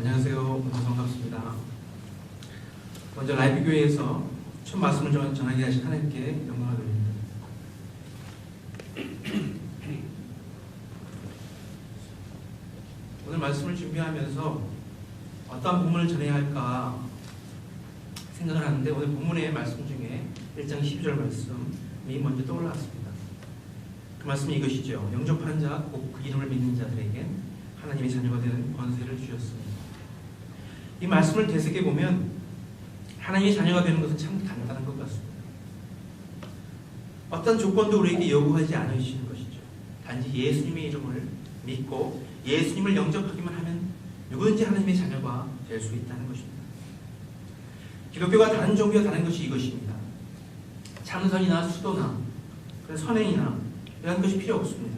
안녕하세요. 반갑습니다. 먼저 라이브 교회에서 첫 말씀을 전하게 하신 하나님께 영광을 드립니다. 오늘 말씀을 준비하면서 어떠한 본문을 전해야 할까 생각을 하는데, 오늘 본문의 말씀 중에 1장 12절 말씀이 먼저 떠올랐습니다. 그 말씀이 이것이죠. 영접하는 자, 곧 그 이름을 믿는 자들에게 하나님의 자녀가 되는 권세를 주셨습니다. 이 말씀을 되새겨보면 하나님의 자녀가 되는 것은 참 간단한 것 같습니다. 어떤 조건도 우리에게 요구하지 않으시는 것이죠. 단지 예수님의 이름을 믿고 예수님을 영접하기만 하면 누구든지 하나님의 자녀가 될 수 있다는 것입니다. 기독교가 다른 종교와 다른 것이 이것입니다. 참선이나 수도나 선행이나 이런 것이 필요 없습니다.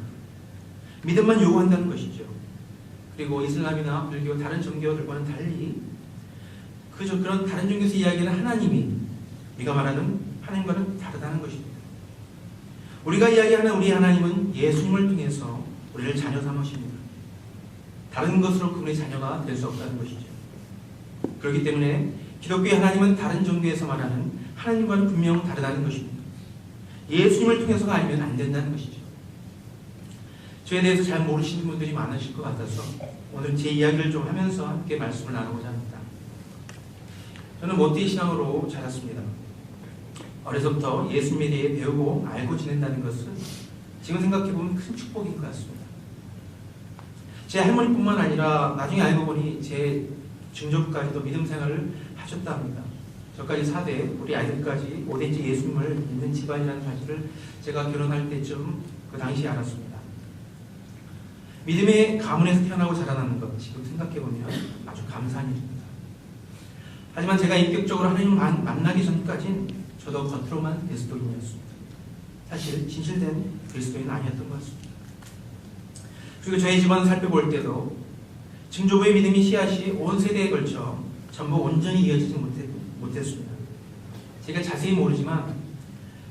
믿음만 요구한다는 것이죠. 그리고 이슬람이나 불교 다른 종교들과는 달리 그런 다른 종교에서 이야기하는 하나님이 우리가 말하는 하나님과는 다르다는 것입니다. 우리가 이야기하는 우리 하나님은 예수님을 통해서 우리를 자녀 삼으십니다. 다른 것으로 그분의 자녀가 될 수 없다는 것이죠. 그렇기 때문에 기독교의 하나님은 다른 종교에서 말하는 하나님과는 분명 다르다는 것입니다. 예수님을 통해서가 아니면 안 된다는 것이죠. 저에 대해서 잘 모르시는 분들이 많으실 것 같아서 오늘 제 이야기를 좀 하면서 함께 말씀을 나누고자 합니다. 저는 모태의 신앙으로 자랐습니다. 어려서부터 예수님에 대해 배우고 알고 지낸다는 것은 지금 생각해보면 큰 축복인 것 같습니다. 제 할머니뿐만 아니라 나중에 알고 보니 제 증조부까지도 믿음 생활을 하셨다 합니다. 저까지 4대, 우리 아이들까지 5대째 예수님을 믿는 집안이라는 사실을 제가 결혼할 때쯤 그 당시에 알았습니다. 믿음의 가문에서 태어나고 자라나는 것, 지금 생각해보면 아주 감사한 일입니다. 하지만 제가 인격적으로 하나님을 만나기 전까진 저도 겉으로만 그리스도인이었습니다. 사실 진실된 그리스도인은 아니었던 것 같습니다. 그리고 저희 집안을 살펴볼 때도 증조부의 믿음의 씨앗이 온 세대에 걸쳐 전부 온전히 이어지지 못했습니다. 제가 자세히 모르지만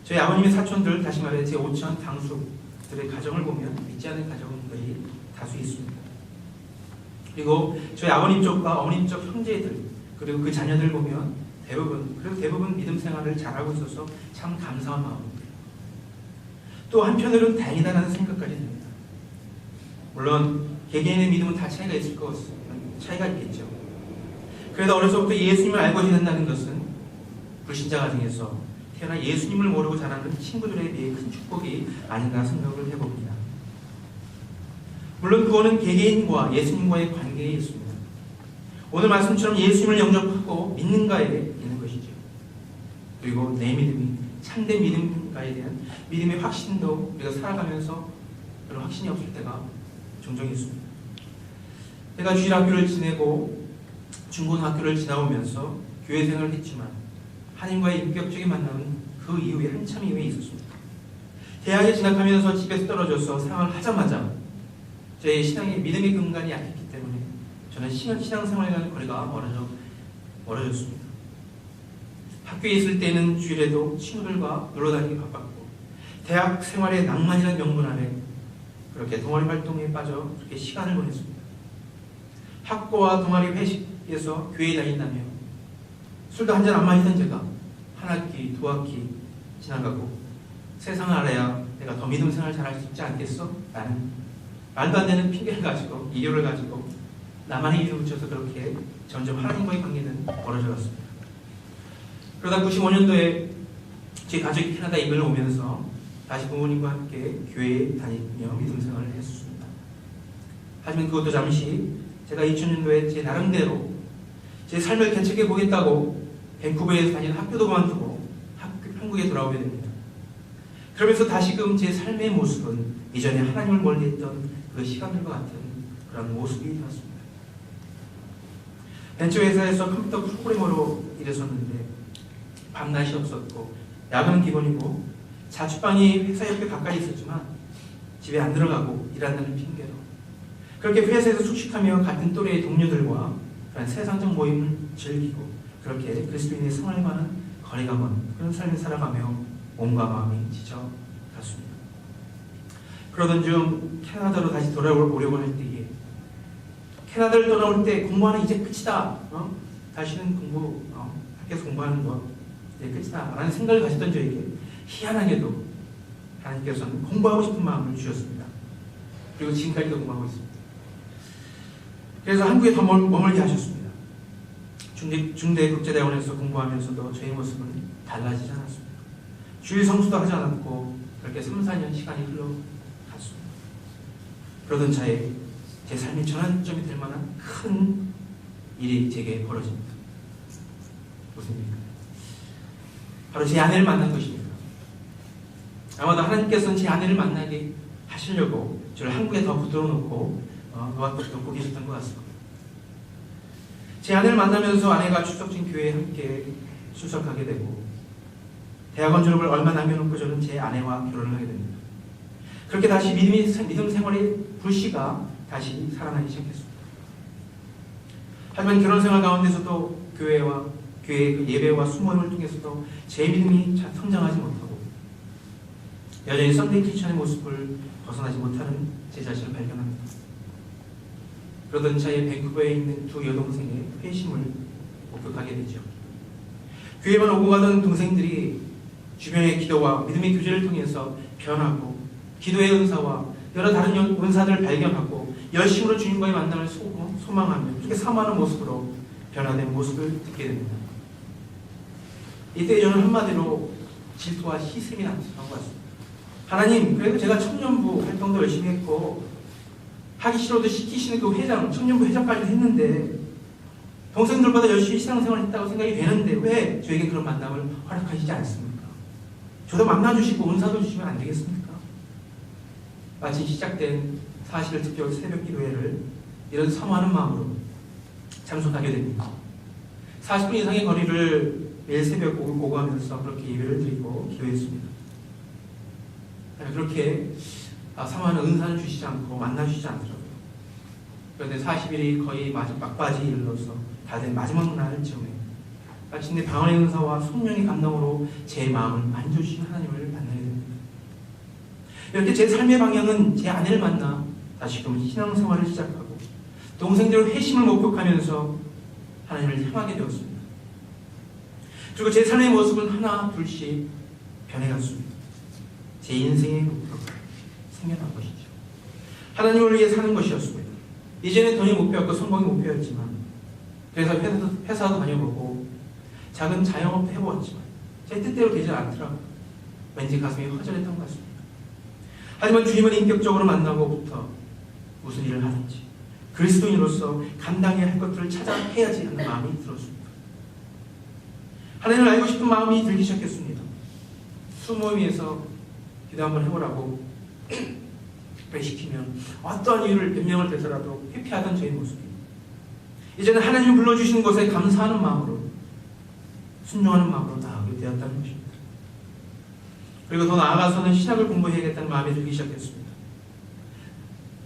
저희 아버님의 사촌들, 다시 말해 제 오천 당숙들의 가정을 보면 믿지 않는 가정들이 다수 있습니다. 그리고 저희 아버님 쪽과 어머님 쪽 형제들, 그리고 그 자녀들 보면 대부분 믿음 생활을 잘하고 있어서 참 감사한 마음입니다. 또 한편으로는 다행이다라는 생각까지 듭니다. 물론 개개인의 믿음은 다 차이가 있을 것 같습니다. 차이가 있겠죠. 그래도 어려서부터 예수님을 알고 지낸다는 것은 불신자 가정에서 태어나 예수님을 모르고 자라는 친구들에 비해 큰 축복이 아닌가 생각을 해봅니다. 물론 그거는 개개인과 예수님과의 관계에 있습니다. 오늘 말씀처럼 예수님을 영접하고 믿는가에 있는 것이죠. 그리고 내 믿음이 참된 믿음가에 대한 믿음의 확신도 우리가 살아가면서 그런 확신이 없을 때가 종종 있습니다. 제가 주일학교를 지내고 중고등학교를 지나오면서 교회 생활을 했지만 하나님과의 인격적인 만남은 그 이후에 한참 이후에 있었습니다. 대학에 진학하면서 집에서 떨어져서 생활을 하자마자 제 신앙의 믿음의 근간이 약했기 때문에 저는 신앙생활과는 거리가 멀어졌습니다. 학교에 있을 때는 주일에도 친구들과 놀러다니기 바빴고 대학 생활의 낭만이라는 명분 아래 그렇게 동아리 활동에 빠져 그렇게 시간을 보냈습니다. 학교와 동아리 회식에서 교회에 다닌다며 술도 한잔 안 마시던 제가 한 학기, 두 학기 지나가고 세상을 알아야 내가 더 믿음 생활 잘할 수 있지 않겠어? 라는 말도 안 되는 핑계를 가지고 이유를 가지고 나만의 이유를 붙여서 그렇게 점점 하나님과의 관계는 멀어져 갔습니다. 그러다 95년도에 제 가족이 캐나다 이민을 오면서 다시 부모님과 함께 교회에 다니며 믿음 생활을 했습니다. 하지만 그것도 잠시 제가 2000년도에 제 나름대로 제 삶을 개척해 보겠다고 밴쿠버에서 다니는 학교도 그만두고 한국에 돌아오게 됩니다. 그러면서 다시금 제 삶의 모습은 이전에 하나님을 멀리 했던 그 시간들과 같은 그런 모습이 되었습니다. 벤처회사에서 컴퓨터 프로그래머로 일했었는데 밤낮이 없었고 야근은 기본이고 자취방이 회사 옆에 가까이 있었지만 집에 안 들어가고 일한다는 핑계로 그렇게 회사에서 숙식하며 같은 또래의 동료들과 그런 세상적 모임을 즐기고 그렇게 그리스도인의 생활과는 거리가 먼 그런 삶을 살아가며 몸과 마음이 지쳐갔습니다. 그러던 중 캐나다로 다시 돌아오려고 할 때에 캐나다를 떠나올 때 공부하는 이제 끝이다. 다시는 학교에서 공부하는 거 이제 끝이다. 라는 생각을 가졌던 저에게 희한하게도 하나님께서는 공부하고 싶은 마음을 주셨습니다. 그리고 지금까지도 공부하고 있습니다. 그래서 한국에 더 머물게 하셨습니다. 중대 국제대학원에서 공부하면서도 저의 모습은 달라지지 않았습니다. 주일 성수도 하지 않았고 그렇게 3, 4년 시간이 흘러갔습니다. 그러던 차에 제 삶의 전환점이 될 만한 큰 일이 제게 벌어집니다. 무슨 일입니까? 바로 제 아내를 만난 것입니다. 아마도 하나님께서는 제 아내를 만나게 하시려고 저를 한국에 더 붙들어 놓고 놓고 계셨던 것 같습니다. 제 아내를 만나면서 아내가 출석진 교회에 함께 출석하게 되고 대학원 졸업을 얼마 남겨놓고 저는 제 아내와 결혼을 하게 됩니다. 그렇게 다시 믿음 생활의 불씨가 다시 살아나기 시작했습니다. 하지만 결혼 생활 가운데서도 교회 예배와 수모임을 통해서도 제 믿음이 성장하지 못하고 여전히 썬데이 크리스천의 모습을 벗어나지 못하는 제 자신을 발견합니다. 그러던 차에 밴쿠버에 있는 두 여동생의 회심을 목격하게 되죠. 교회만 오고 가던 동생들이 주변의 기도와 믿음의 교제를 통해서 변하고 기도의 은사와 여러 다른 은사들을 발견하고 열심으로 주님과의 만남을 소망하며 그렇게 사모하는 모습으로 변화된 모습을 듣게 됩니다. 이때 저는 한마디로 질투와 희생이 나타난 것 같습니다. 하나님, 그래도 제가 청년부 활동도 열심히 했고 하기 싫어도 시키시는 그 회장, 청년부 회장까지 했는데 동생들보다 열심히 신앙생활을 했다고 생각이 되는데 왜 저에게 그런 만남을 허락하시지 않습니까? 저도 만나주시고 은사도 주시면 안 되겠습니까? 마침 시작된 40일 특별 새벽 기도회를 이런 사모하는 마음으로 참석하게 됩니다. 40분 이상의 거리를 매일 새벽 오고 하면서 그렇게 예배를 드리고 기도했습니다. 그렇게 사모하는 은사는 주시지 않고 만나주시지 않더라고요. 그런데 40일이 거의 막바지에 이르러서 다 된 마지막 날 즈음에 마침내 방언의 은사와 성령의 감동으로 제 마음을 만져주신 하나님을 만나게 됩니다. 이렇게 제 삶의 방향은 제 아내를 만나 다시금 신앙생활을 시작하고 동생들의 회심을 목격하면서 하나님을 향하게 되었습니다. 그리고 제 삶의 모습은 하나 둘씩 변해갔습니다. 제 인생의 목표가 생겨난 것이죠. 하나님을 위해 사는 것이었습니다. 이제는 돈이 목표였고 성공이 목표였지만 그래서 회사도 다녀보고 작은 자영업도 해보았지만 제 뜻대로 되지 않더라고요. 왠지 가슴이 허전했던 것 같습니다. 하지만 주님을 인격적으로 만나고부터 무슨 일을 하든지 그리스도인으로서 감당해야 할 것들을 찾아 해야지 하는 마음이 들었습니다. 하나님을 알고 싶은 마음이 들기 시작했습니다. 수모임에서 기도 한번 해보라고 시키면 어떠한 이유를 변명을 대서라도 회피하던 저의 모습이 이제는 하나님이 불러주시는 것에 감사하는 마음으로 순종하는 마음으로 나아가게 되었다는 것입니다. 그리고 더 나아가서는 신학을 공부해야겠다는 마음이 들기 시작했습니다.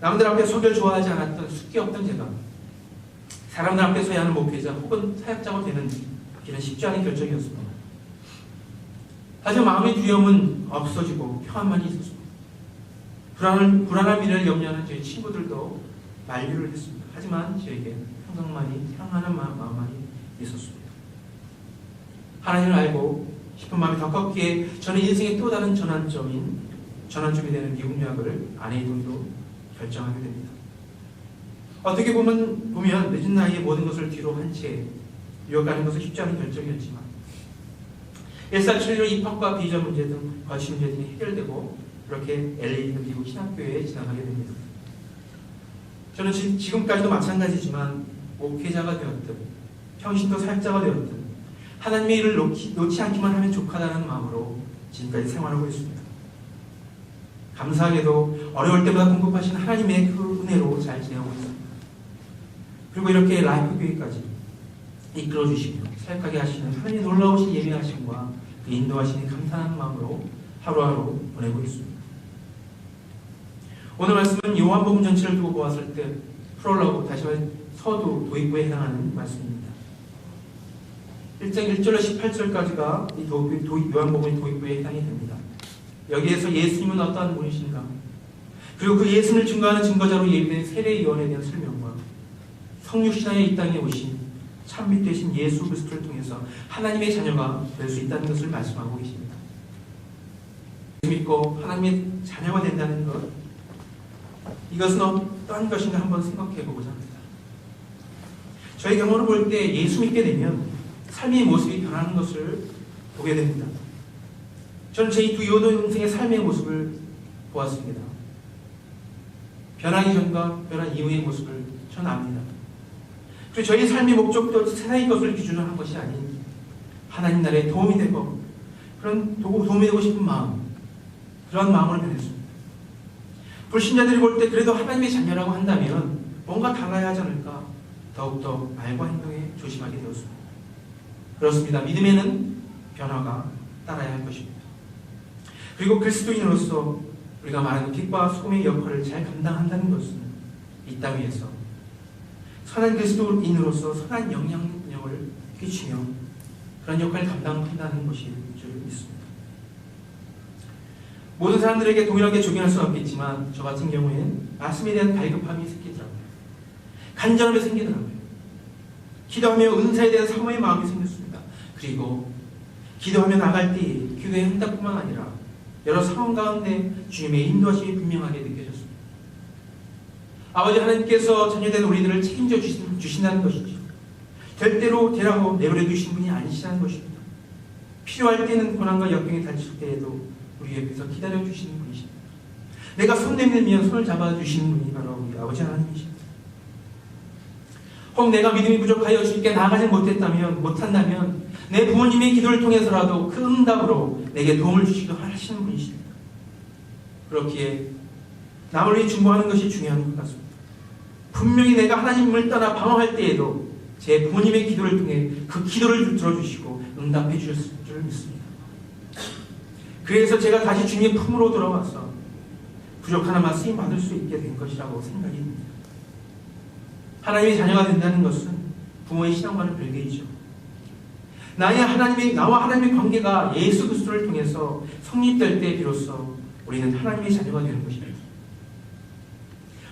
남들 앞에 소개를 좋아하지 않았던 숙기 없던 제가 사람들 앞에 서야 하는 목회자 혹은 사역자가 되는 길은 쉽지 않은 결정이었습니다. 하지만 마음의 두려움은 없어지고 평안만이 있었습니다. 불안한 미래를 염려하는 저희 친구들도 만류를 했습니다. 하지만 저에게 항상 평안한 마음만이 있었습니다. 하나님을 알고 싶은 마음이 더 컸기에 저는 인생의 또 다른 전환점이 되는 미국 유학을 아내의 동의로 결정하게 됩니다. 어떻게 보면 늦은 나이에 모든 것을 뒤로 한 채 유학 가는 것은 쉽지 않은 결정이었지만 일사천리로 입학과 비자 문제 등 거치 문제 등이 해결되고 그렇게 LA에 있는 미국 신학교회에 진학하게 됩니다. 저는 지금까지도 마찬가지지만 목회자가 되었든 평신도 사역자가 되었든 하나님의 일을 놓지 않기만 하면 족하다는 마음으로 지금까지 생활하고 있습니다. 감사하게도 어려울 때마다 공급하신 하나님의 그 은혜로 잘 지내고 있습니다. 그리고 이렇게 라이프 교회까지 이끌어주시며 사역하게 하시는 하나님의 놀라우신 예배하심과 그 인도하시는 감사하는 마음으로 하루하루 보내고 있습니다. 오늘 말씀은 요한복음 전체를 두고 보았을 때 프롤로그, 다시 말해 서두 도입부에 해당하는 말씀입니다. 1장 1절로 18절까지가 이 요한복음의 도입부에 해당이 됩니다. 여기에서 예수님은 어떠한 분이신가, 그리고 그 예수님을 증거하는 증거자로 예비된 세례요한에 대한 설명과 성육신하여 이 땅에 오신 참빛 되신 예수 그리스도를 통해서 하나님의 자녀가 될 수 있다는 것을 말씀하고 계십니다. 믿고 하나님의 자녀가 된다는 것, 이것은 어떠한 것인가 한번 생각해 보고자 합니다. 저희 경험을 볼 때 예수 믿게 되면 삶의 모습이 변하는 것을 보게 됩니다. 저는 제 두 여동생의 삶의 모습을 보았습니다. 변하기 전과 변한 이후의 모습을 저는 압니다. 그리고 저희 삶의 목적도 세상의 것을 기준으로 한 것이 아닌 하나님 나라에 도움이 되고 그런 도움이 되고 싶은 마음, 그런 마음으로 변했습니다. 불신자들이 볼 때 그래도 하나님의 자녀라고 한다면 뭔가 달라야 하지 않을까 더욱더 말과 행동에 조심하게 되었습니다. 그렇습니다. 믿음에는 변화가 따라야 할 것입니다. 그리고 그리스도인으로서 우리가 말하는 빛과 소금의 역할을 잘 감당한다는 것은 이 땅 위에서 선한 그리스도인으로서 선한 영향력을 끼치며 그런 역할을 감당한다는 것일 줄 믿습니다. 모든 사람들에게 동일하게 적용할 수는 없겠지만 저 같은 경우에는 말씀에 대한 갈급함이 생기더라고요. 간절함이 생기더라고요. 기도하며 은사에 대한 사모의 마음이 생겼습니다. 그리고 기도하며 나갈 때 기도의 응답뿐만 아니라 여러 상황 가운데 주님의 인도하심이 분명하게 느껴졌습니다. 아버지 하나님께서 자녀된 우리들을 책임져 주신다는 것이죠. 될 대로 되라고 내버려 두신 분이 아니시라는 것입니다. 필요할 때는 고난과 역경에 닥칠 때에도 우리 옆에서 기다려 주시는 분이십니다. 내가 손 내밀면 손을 잡아 주시는 분이 바로 우리 아버지 하나님이십니다. 혹 내가 믿음이 부족하여 주님께 나아가지 못한다면 내 부모님의 기도를 통해서라도 그 응답으로 내게 도움을 주시기도 하시는 분이십니다. 그렇기에 남을 위해 중보하는 것이 중요한 것 같습니다. 분명히 내가 하나님을 떠나 방황할 때에도 제 부모님의 기도를 통해 그 기도를 들어주시고 응답해 주셨을 줄 믿습니다. 그래서 제가 다시 주님의 품으로 돌아와서 부족하나마 쓰임 받을 수 있게 된 것이라고 생각이 듭니다. 하나님의 자녀가 된다는 것은 부모의 신앙과는 별개이죠. 나와 하나님의 관계가 예수 그리스도를 통해서 성립될 때 비로소 우리는 하나님의 자녀가 되는 것입니다.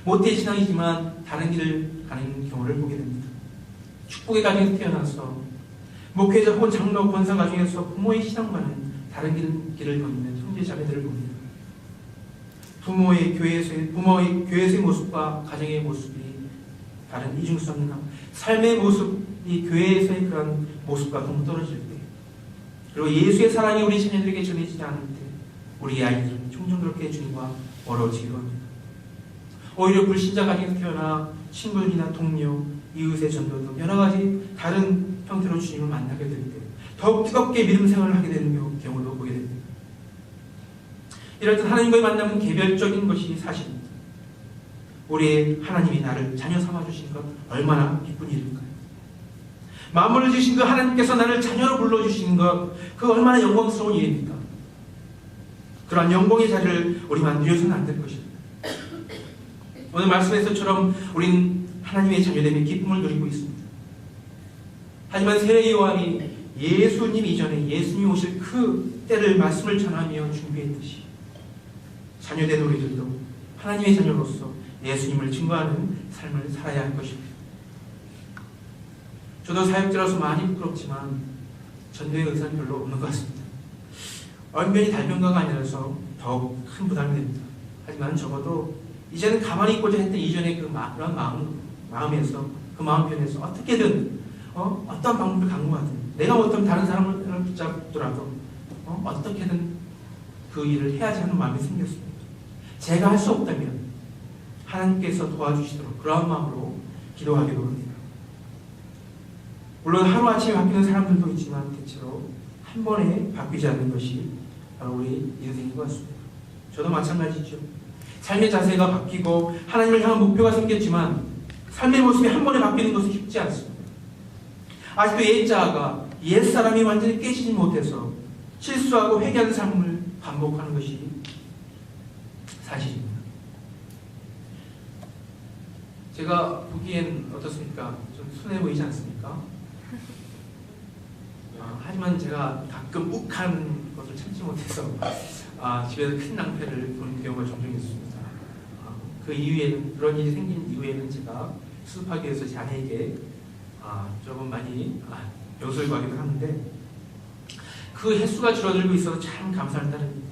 모태 신앙이지만 다른 길을 가는 경우를 보게 됩니다. 축복의 가정에서 태어나서 목회자 혹은 장로 권사 가정에서 부모의 신앙과는 다른 길을 걷는 형제 자매들을 봅니다. 부모의 교회에서의 모습과 가정의 모습이 다른 이중 수 없는 삶의 모습이 교회에서의 그런 모습과 동떨어질 때, 그리고 예수의 사랑이 우리 자녀들에게 전해지지 않을 때 우리의 아이들은 종종 그렇게 주님과 멀어지기도 합니다. 오히려 불신자 가정에서 태어나 친구들이나 동료, 이웃의 전도 등 여러 가지 다른 형태로 주님을 만나게 될 때 더욱 뜨겁게 믿음 생활을 하게 되는 경우도 보게 됩니다. 이럴 때 하나님과의 만남은 개별적인 것이 사실입니다. 우리의 하나님이 나를 자녀 삼아주신 것 얼마나 기쁜 일일까요? 만물을 지으신 그 하나님께서 나를 자녀로 불러주신 것, 그 얼마나 영광스러운 일입니까? 그러한 영광의 자리를 우리만 누려서는 안 될 것입니다. 오늘 말씀에서처럼 우리는 하나님의 자녀됨의 기쁨을 누리고 있습니다. 하지만 세례 요한이 예수님 이전에 예수님이 오실 그 때를 말씀을 전하며 준비했듯이 자녀된 우리들도 하나님의 자녀로서 예수님을 증거하는 삶을 살아야 할 것입니다. 저도 사역자로서 많이 부끄럽지만 전도의 의사는 별로 없는 것 같습니다. 언변이 달변가가 아니라서 더욱 큰 부담이 됩니다. 하지만 적어도 이제는 가만히 있고자 했던 이전의 그런 마음에서 그 마음편에서 어떻게든 어떤 방법을 강구하든 내가 못하면 다른 사람을 붙잡더라도 어떻게든 그 일을 해야지 하는 마음이 생겼습니다. 제가 할 수 없다면 하나님께서 도와주시도록 그런 마음으로 기도하기도 합니다. 물론 하루아침에 바뀌는 사람들도 있지만 대체로 한 번에 바뀌지 않는 것이 바로 우리 인생인 것 같습니다. 저도 마찬가지죠. 삶의 자세가 바뀌고 하나님을 향한 목표가 생겼지만 삶의 모습이 한 번에 바뀌는 것은 쉽지 않습니다. 아직도 옛자아가 옛사람이 완전히 깨지지 못해서 실수하고 회개하는 삶을 반복하는 것이 사실입니다. 제가 보기엔 어떻습니까? 좀 순해 보이지 않습니까? 하지만 제가 가끔 욱한 것을 참지 못해서 집에서 큰 낭패를 보는 경우가 종종 있습니다. 그 이후에는, 그런 일이 생긴 이후에는 제가 수습하기 위해서 제 아내에게 조금 많이 용서를 구하기도 하는데 그 횟수가 줄어들고 있어서 참 감사할 따름입니다.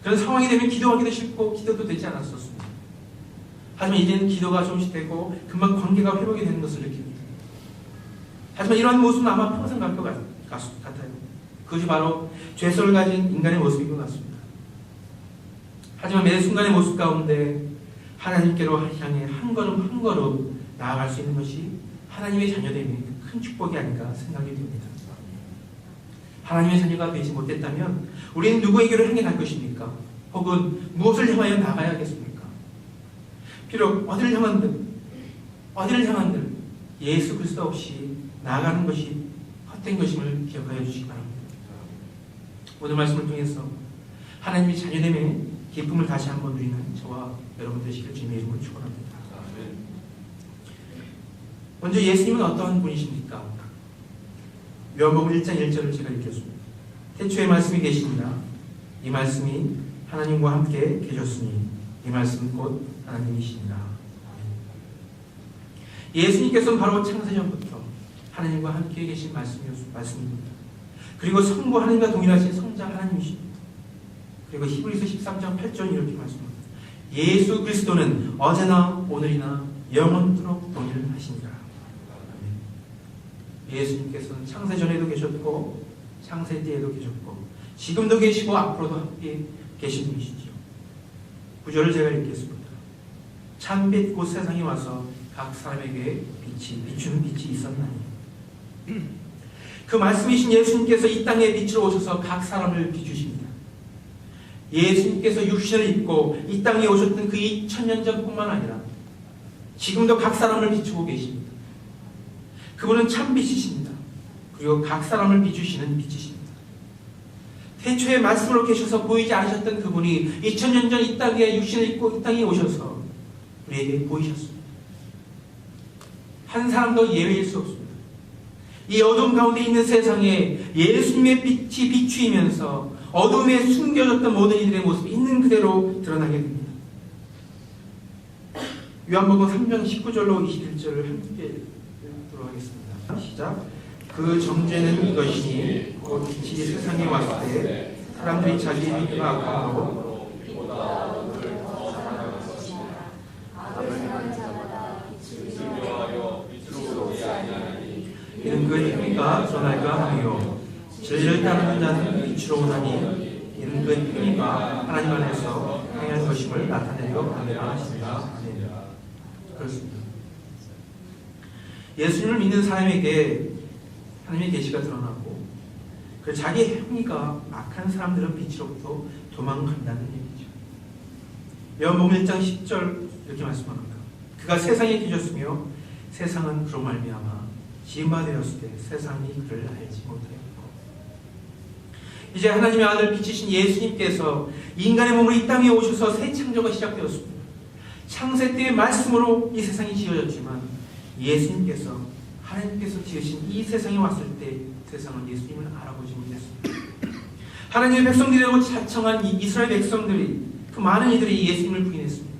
그런 상황이 되면 기도하기도 싫고 기도도 되지 않았었습니다. 하지만 이제는 기도가 조금씩 되고 금방 관계가 회복이 되는 것을 느낍니다. 하지만 이러한 모습은 아마 평생 갈 것 같아요. 그것이 바로 죄성을 가진 인간의 모습인 것 같습니다. 하지만 매 순간의 모습 가운데 하나님께로 향해 한 걸음 한 걸음 나아갈 수 있는 것이 하나님의 자녀됨이 큰 축복이 아닌가 생각이 됩니다. 하나님의 자녀가 되지 못했다면 우리는 누구에게로 향해 갈 것입니까? 혹은 무엇을 향하여 나가야겠습니까? 비록 어디를 향한들 예수 그리스도 없이 나아가는 것이 헛된 것임을 기억하여 주시기 바랍니다. 오늘 말씀을 통해서 하나님의 자녀됨의 기쁨을 다시 한번 누리는 저와 여러분 되시길 주님의 이름으로 축원합니다. 먼저 예수님은 어떠한 분이십니까? 요한복음 1장 1절을 제가 읽겠습니다. 태초에 말씀이 계십니다. 이 말씀이 하나님과 함께 계셨으니 이 말씀은 곧 하나님이시니라. 예수님께서는 바로 창세전부터 하나님과 함께 계신 말씀입니다. 그리고 성부 하나님과 동일하신 성자 하나님이십니다. 그리고 히브리서 13장 8절 이렇게 말씀합니다. 예수 그리스도는 어제나 오늘이나 영원토록 동일하시니라. 예수님께서는 창세전에도 계셨고 창세 때에도 계셨고 지금도 계시고 앞으로도 함께 계신 분이시죠. 구절을 제가 읽겠습니다. 참빛 곧 세상에 와서 각 사람에게 비추는 빛이 있었나니. 그 말씀이신 예수님께서 이 땅에 빛으로 오셔서 각 사람을 비추십니다. 예수님께서 육신을 입고 이 땅에 오셨던 그 2000년 전뿐만 아니라 지금도 각 사람을 비추고 계십니다. 그분은 참빛이십니다. 그리고 각 사람을 비추시는 빛이십니다. 태초에 말씀으로 계셔서 보이지 않으셨던 그분이 2000년 전 이 땅에 육신을 입고 이 땅에 오셔서 우리에게 보이셨습니다. 한 사람도 예외일 수 없습니다. 이 어둠 가운데 있는 세상에 예수님의 빛이 비추이면서 어둠에 숨겨졌던 모든 이들의 모습이 있는 그대로 드러나게 됩니다. 요한복음 3장 19절로 21절을 함께 읽도록 하겠습니다. 시작. 그 정죄는 이것이니 곧 빛이 세상에 왔을 때 사람들이 자기 믿음과 악함으로 이는 그 행위가 드러날까 하며 진리를 따르는 자는 빛으로 오나니 이는 그 행위가 하나님 안에서 행한 것임을 나타내려 합니다 하십니다. 그렇습니다. 예수님을 믿는 사람에게 하나님의 계시가 드러나고 그 자기 행위가 악한 사람들은 빛으로부터 도망간다는 얘기죠. 요한복음 1장 10절 이렇게 말씀합니다. 그가 세상에 계셨으며 세상은 그로 말미암아 지음바 되었을 때 세상이 그를 알지 못하였고 이제 하나님의 아들 빛이신 예수님께서 인간의 몸으로 이 땅에 오셔서 새 창조가 시작되었습니다. 창세 때의 말씀으로 이 세상이 지어졌지만 예수님께서 하나님께서 지으신 이 세상에 왔을 때 세상은 예수님을 알아보지 못했습니다. 하나님의 백성들이라고 자청한 이 이스라엘 백성들이 그 많은 이들이 예수님을 부인했습니다.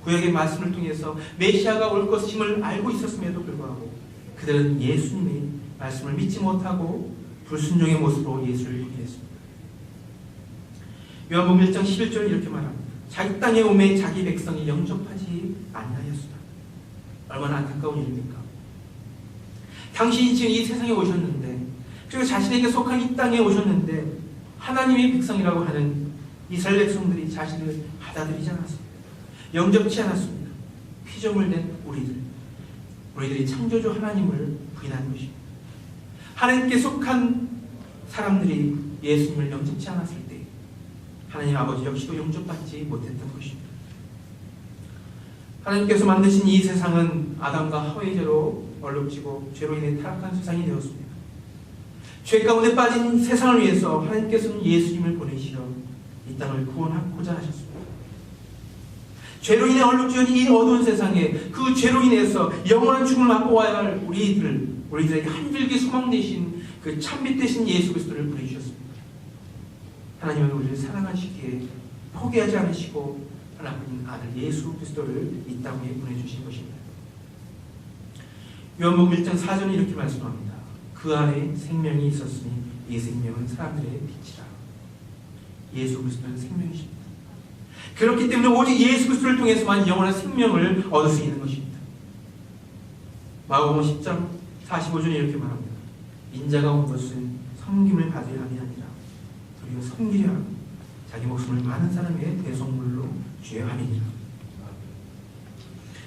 구약의 말씀을 통해서 메시아가 올 것임을 알고 있었음에도 불구하고 그들은 예수님의 말씀을 믿지 못하고 불순종의 모습으로 예수를 부인했습니다. 요한복음 1장 11절 이렇게 말합니다. 자기 땅에 오매 자기 백성이 영접하지 아니하였으나. 얼마나 안타까운 일입니까? 당신이 지금 이 세상에 오셨는데 그리고 자신에게 속한 이 땅에 오셨는데 하나님의 백성이라고 하는 이스라엘 백성들이 자신을 받아들이지 않았습니다. 영접치 않았습니다. 피조물 된 우리들이 창조주 하나님을 부인한 것입니다. 하나님께 속한 사람들이 예수님을 영접치 않았을 때 하나님 아버지 역시도 영접받지 못했던 것입니다. 하나님께서 만드신 이 세상은 아담과 하와의 죄로 얼룩지고 죄로 인해 타락한 세상이 되었습니다. 죄 가운데 빠진 세상을 위해서 하나님께서는 예수님을 보내시어 이 땅을 구원하고자 하셨습니다. 죄로 인해 얼룩지은 이 어두운 세상에 그 죄로 인해서 영원한 죽음을 맛보아야 할 우리들에게 한 줄기 소망 되신 그 참빛 되신 예수 그리스도를 보내주셨습니다. 하나님은 우리를 사랑하시기에 포기하지 않으시고 하나님 아들 예수 그리스도를 이 땅에 보내주신 것입니다. 요한복음 1장 4절에 이렇게 말씀합니다. 그 안에 생명이 있었으니 이 생명은 사람들의 빛이라. 예수 그리스도는 생명이십니다. 그렇기 때문에 오직 예수 그리스도를 통해서만 영원한 생명을 얻을 수 있는 것입니다. 마가복음 10장 45절에 이렇게 말합니다. 인자가 온 것은 섬김을 받으려 함이 아니라 도리어 섬기려 하고 자기 목숨을 많은 사람의 대속물로 주려 함이니라.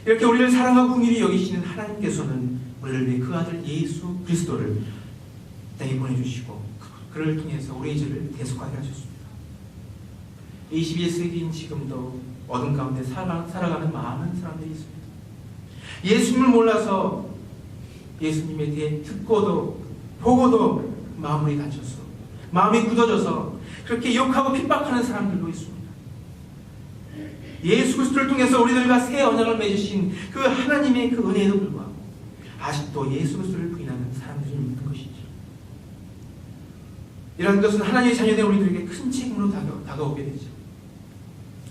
이렇게 우리를 사랑하고 긍휼히 여기시는 하나님께서는 우리를 위해 그 아들 예수 그리스도를 땅에 보내주시고 그를 통해서 우리의 죄를 대속하게 하셨습니다. 21세기인 지금도 어둠 가운데 살아가는 많은 사람들이 있습니다. 예수님을 몰라서 예수님에 대해 듣고도 보고도 마음이 다쳐서 마음이 굳어져서 그렇게 욕하고 핍박하는 사람들도 있습니다. 예수 그리스도를 통해서 우리들과 새 언약을 맺으신 그 하나님의 그 은혜에도 불구하고 아직도 예수 그리스도를 부인하는 사람들이 있는 것이죠. 이런 것은 하나님의 자녀된 우리들에게 큰 책임으로 다가오게 되죠.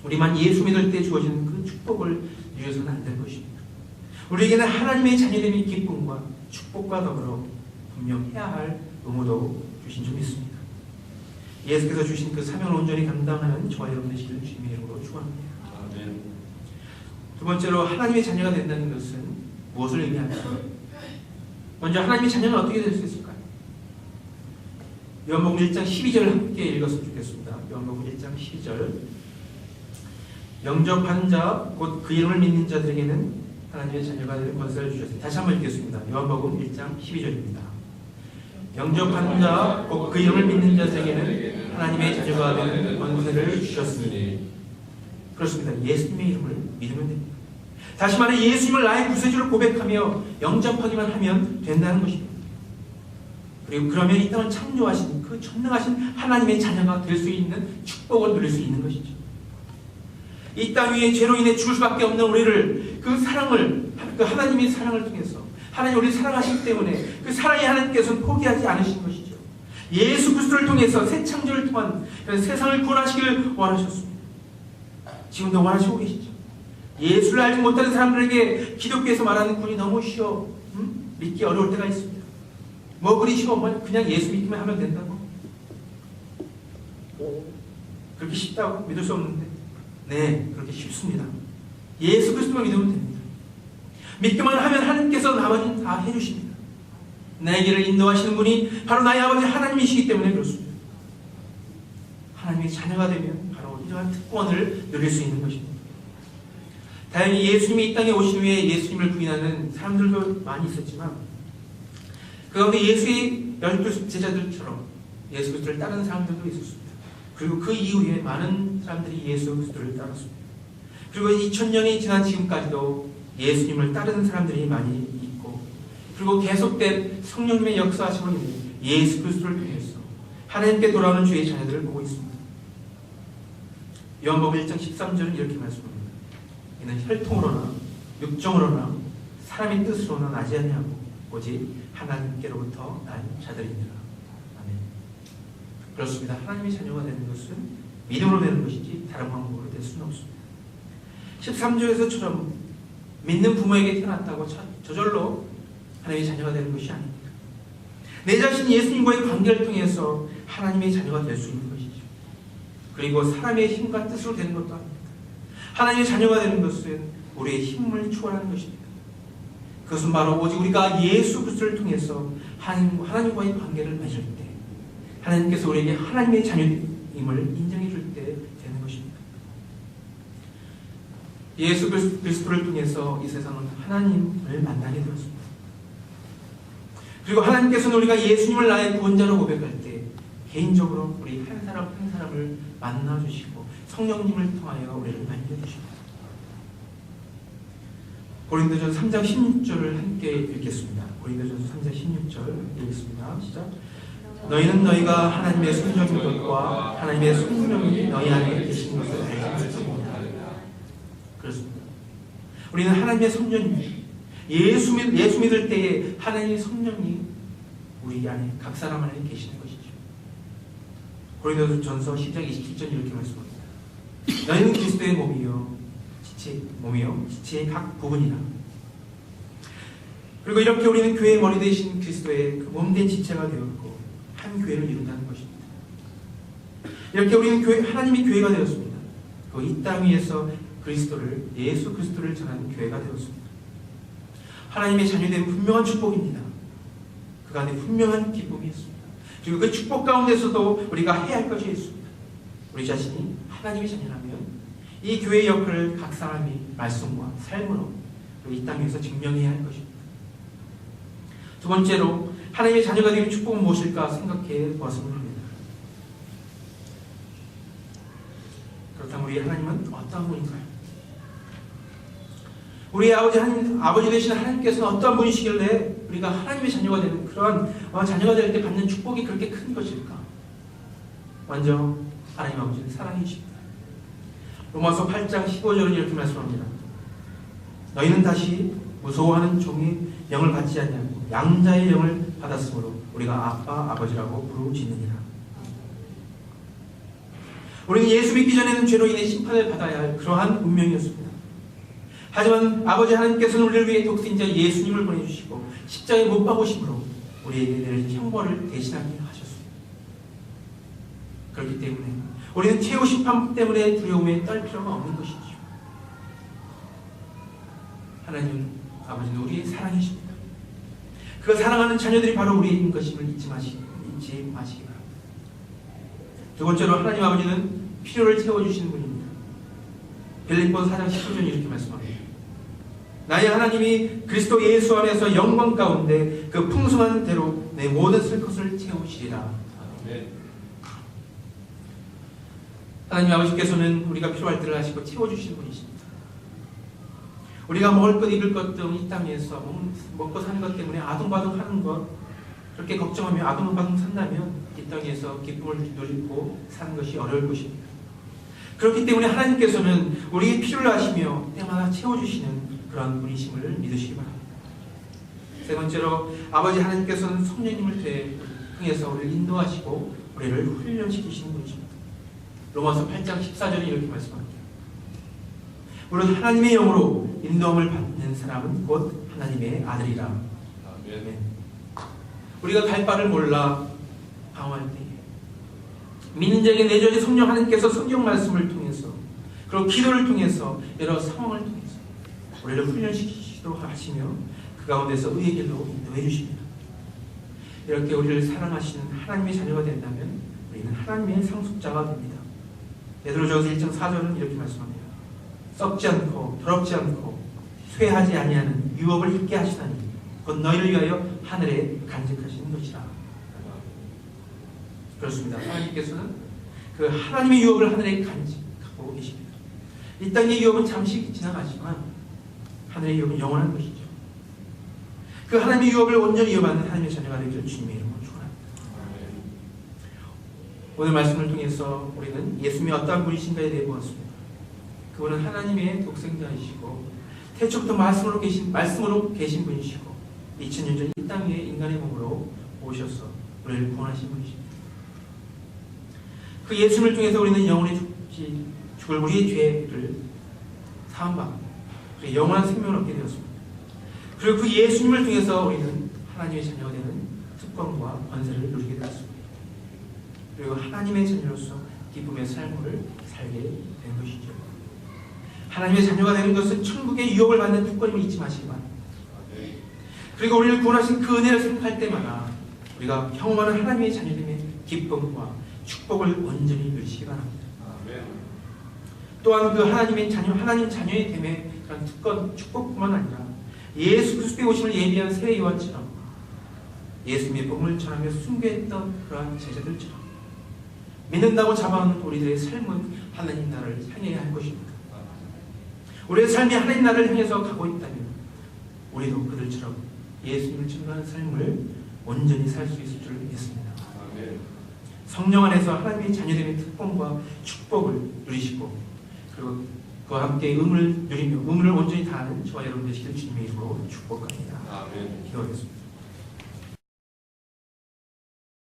우리만 예수 믿을 때 주어지는 그 축복을 누려서는 안 될 것입니다. 우리에게는 하나님의 자녀됨의 기쁨과 축복과 더불어 분명 해야 할 의무도 주신 점 있습니다. 예수께서 주신 그 사명을 온전히 감당하는 저와 여러분 되시기를 주님의 이름으로 축원합니다. 두 번째로 하나님의 자녀가 된다는 것은 무엇을 의미하는가? 먼저 하나님의 자녀는 어떻게 될 수 있을까요? 요한복음 1장 12절을 함께 읽었으면 좋겠습니다. 요한복음 1장 12절. 영접한 자 곧 그 이름을 믿는 자들에게는 하나님의 자녀가 되는 권세를 주셨습니다. 다시 한번 읽겠습니다. 요한복음 1장 12절입니다. 영접한 자 곧 그 이름을 믿는 자들에게는 하나님의 자녀가 되는 권세를 주셨으니. 그렇습니다. 예수님의 이름을 믿으면 됩니다. 다시 말해 예수님을 나의 구세주로 고백하며 영접하기만 하면 된다는 것입니다. 그리고 그러면 이 땅을 창조하신 그 전능하신 하나님의 자녀가 될 수 있는 축복을 누릴 수 있는 것이죠. 이 땅 위에 죄로 인해 죽을 수밖에 없는 우리를 그 사랑을, 그 하나님의 사랑을 통해서 하나님 우리를 사랑하시기 때문에 그 사랑의 하나님께서는 포기하지 않으신 것이죠. 예수 그리스도를 통해서 새 창조를 통한 세상을 구원하시길 원하셨습니다. 지금도 원하시고 계시죠. 예수를 알지 못하는 사람들에게 기독교에서 말하는 군이 너무 쉬워, 믿기 어려울 때가 있습니다. 뭐 그리 쉬워? 그냥 예수 믿기만 하면 된다고? 그렇게 쉽다고? 믿을 수 없는데? 네, 그렇게 쉽습니다. 예수 그리스도만 믿으면 됩니다. 믿기만 하면 하나님께서 나머지는 다 해주십니다. 나의 길을 인도하시는 분이 바로 나의 아버지 하나님이시기 때문에 그렇습니다. 하나님의 자녀가 되면 바로 이러한 특권을 누릴 수 있는 것입니다. 다행히 예수님이 이 땅에 오신 후에 예수님을 부인하는 사람들도 많이 있었지만 그 가운데 예수의 12 제자들처럼 예수 그리스도를 따르는 사람들도 있었습니다. 그리고 그 이후에 많은 사람들이 예수 그리스도를 따랐습니다. 그리고 2000년이 지난 지금까지도 예수님을 따르는 사람들이 많이 있고 그리고 계속된 성령님의 역사하심으로 인해 예수 그리스도를 통해서 하나님께 돌아오는 주의 자녀들을 보고 있습니다. 요한복음 1장 13절은 이렇게 말씀합니다. 이는 혈통으로나 육정으로나 사람의 뜻으로나 나지 아니하고 오직 하나님께로부터 난 자들이니라. 아멘. 그렇습니다. 하나님의 자녀가 되는 것은 믿음으로 되는 것이지 다른 방법으로 될 수는 없습니다. 13절에서처럼 믿는 부모에게 태어났다고 저절로 하나님의 자녀가 되는 것이 아닙니다. 내 자신이 예수님과의 관계를 통해서 하나님의 자녀가 될 수 있는 것이죠. 그리고 사람의 힘과 뜻으로 되는 것도 아닙니다. 하나님의 자녀가 되는 것은 우리의 힘을 초월하는 것입니다. 그것은 바로 오직 우리가 예수 그리스도를 통해서 하나님과의 관계를 맺을 때 하나님께서 우리에게 하나님의 자녀임을 인정해 줄 때 되는 것입니다. 예수 그리스도를 통해서 이 세상은 하나님을 만나게 되었습니다. 그리고 하나님께서는 우리가 예수님을 나의 구원자로 고백할 때 개인적으로 우리 한 사람 한 사람을 만나주시고 성령님을 통하여 우리를 만져주십니다. 고린도전서 3장 16절을 함께 읽겠습니다. 고린도전서 3장 16절 읽겠습니다. 시작. 너희는 너희가 하나님의 성령인 것과 하나님의 성령이 너희 안에 계신 것을 알지 못하느냐. 그렇습니다. 우리는 하나님의 성령입니다. 예수 믿을 때에 하나님의 성령이 우리 안에 각 사람 안에 계시는 것이죠. 고린도전서 10장 27절 이렇게 말씀합니다. 너희는 그리스도의 몸이요 지체의 각 부분이라. 그리고 이렇게 우리는 교회의 머리 되신 그리스도의 그 몸된 지체가 되었고 한 교회를 이룬다는 것입니다. 이렇게 우리는 하나님의 교회가 되었습니다. 이 땅 위에서 예수 그리스도를 전하는 교회가 되었습니다. 하나님의 자녀된 분명한 축복입니다. 그 안에 분명한 기쁨이 있습니다. 그리고 그 축복 가운데서도 우리가 해야 할 것이 있습니다. 우리 자신이 하나님의 자녀라면 이 교회의 역할을 각 사람이 말씀과 삶으로 이 땅에서 증명해야 할 것입니다. 두 번째로 하나님의 자녀가 되는 축복은 무엇일까 생각해 보았으면 합니다. 그렇다면 우리 하나님은 어떠한 분인가요? 우리의 아버지 되신 하나님께서는 어떠한 분이시길래 우리가 하나님의 자녀가 되는 그러한 자녀가 될 때 받는 축복이 그렇게 큰 것일까? 먼저 하나님 아버지는 사랑이십니다. 로마서 8장 15절은 이렇게 말씀합니다. 너희는 다시 무서워하는 종의 영을 받지 아니하고 양자의 영을 받았으므로 우리가 아빠 아버지라고 부르짖느니라. 우리는 예수 믿기 전에는 죄로 인해 심판을 받아야 할 그러한 운명이었습니다. 하지만 아버지 하나님께서는 우리를 위해 독생자 예수님을 보내주시고 십자가에 못 박으심으로 우리에게 내릴 형벌을 대신하게 하셨습니다. 그렇기 때문에 우리는 최후 심판 때문에 두려움에 떨 필요가 없는 것이죠. 하나님 아버지는 우리의 사랑이십니다. 그 사랑하는 자녀들이 바로 우리인 것임을 잊지 마시기 바랍니다. 두 번째로 하나님 아버지는 필요를 채워주시는 분입니다. 빌립보서 4장 19절 이렇게 말씀합니다. 나의 하나님이 그리스도 예수 안에서 영광 가운데 그 풍성한 대로 내 모든 쓸 것을 채우시리라. 네. 하나님 아버지께서는 우리가 필요할 때를 하시고 채워주시는 분이십니다. 우리가 먹을 것 입을 것 등 이 땅에서 먹고 사는 것 때문에 아둥바둥 하는 것 그렇게 걱정하며 아둥바둥 산다면 이 땅에서 기쁨을 누리고 사는 것이 어려울 것입니다. 그렇기 때문에 하나님께서는 우리의 필요를 아시며 때마다 채워주시는 그런 분이심을 믿으시기 바랍니다. 세 번째로 아버지 하나님께서는 성령님을 통해서 우리를 인도하시고 우리를 훈련시키시는 분이십니다. 로마서 8장 14절에 이렇게 말씀합니다. 물론 하나님의 영으로 인도함을 받는 사람은 곧 하나님의 아들이라. 아멘. 우리가 갈 바를 몰라 방황할 때에 믿는 자에게 내주어진 성령 하나님께서 성경 말씀을 통해서 그리고 기도를 통해서 여러 상황을 통해서 우리를 훈련시키시도록 하시며 그 가운데서 의의 길로 인도해 주십니다. 이렇게 우리를 사랑하시는 하나님의 자녀가 된다면 우리는 하나님의 상속자가 됩니다. 베드로전서 1장 4절은 이렇게 말씀합니다. 썩지 않고 더럽지 않고 쇠하지 아니하는 유업을 입게 하시다니 곧 너희를 위하여 하늘에 간직하시는 것이라. 그렇습니다. 하나님께서는 그 하나님의 유업을 하늘에 간직하고 계십니다. 이 땅의 유업은 잠시 지나가지만 하늘의 유업은 영원한 것이죠. 그 하나님의 유업을 온전히 이어받는 하나님의 자녀가 되기를 주님의 이름으로 축원합니다. 오늘 말씀을 통해서 우리는 예수님이 어떠한 분이신가에 대해 보았습니다. 그분은 하나님의 독생자이시고 태초부터 말씀으로 계신 분이시고 2000년 전 이 땅에 인간의 몸으로 오셔서 우리를 구원하신 분이십니다. 그 예수님을 통해서 우리는 영원히 죽을 우리의 죄를 사함받고 영원한 생명을 얻게 되었습니다. 그리고 그 예수님을 통해서 우리는 하나님의 자녀가 되는 특권과 권세를 누리게 되었습니다. 그리고 하나님의 자녀로서 기쁨의 삶을 살게 된 것이죠. 하나님의 자녀가 되는 것은 천국의 유업을 받는 특권임을 잊지 마시기 바랍니다. 그리고 우리를 구원하신 그 은혜를 생각할 때마다 우리가 경험하는 하나님의 자녀됨의 기쁨과 축복을 온전히 누리시기 바랍니다. 또한 그 하나님 자녀의 됨의 그런 특권, 축복뿐만 아니라 예수 그리스도의 오심을 예비한 새 요한처럼 예수님의 복음을 전하며 순교했던 그러한 제자들처럼 믿는다고 잡아오는 우리들의 삶은 하나님 나라를 향해야 할 것입니다. 우리의 삶이 하나님 나라를 향해서 가고 있다면 우리도 그들처럼 예수님을 증거하는 삶을 온전히 살 수 있을 줄 믿습니다. 성령 안에서 하나님의 자녀됨의 특권과 축복을 누리시고 그리고 그와 함께 의무를 누리며 의무를 온전히 다하는 저와 여러분 되시길 주님의 이름으로 축복합니다. 기도하겠습니다.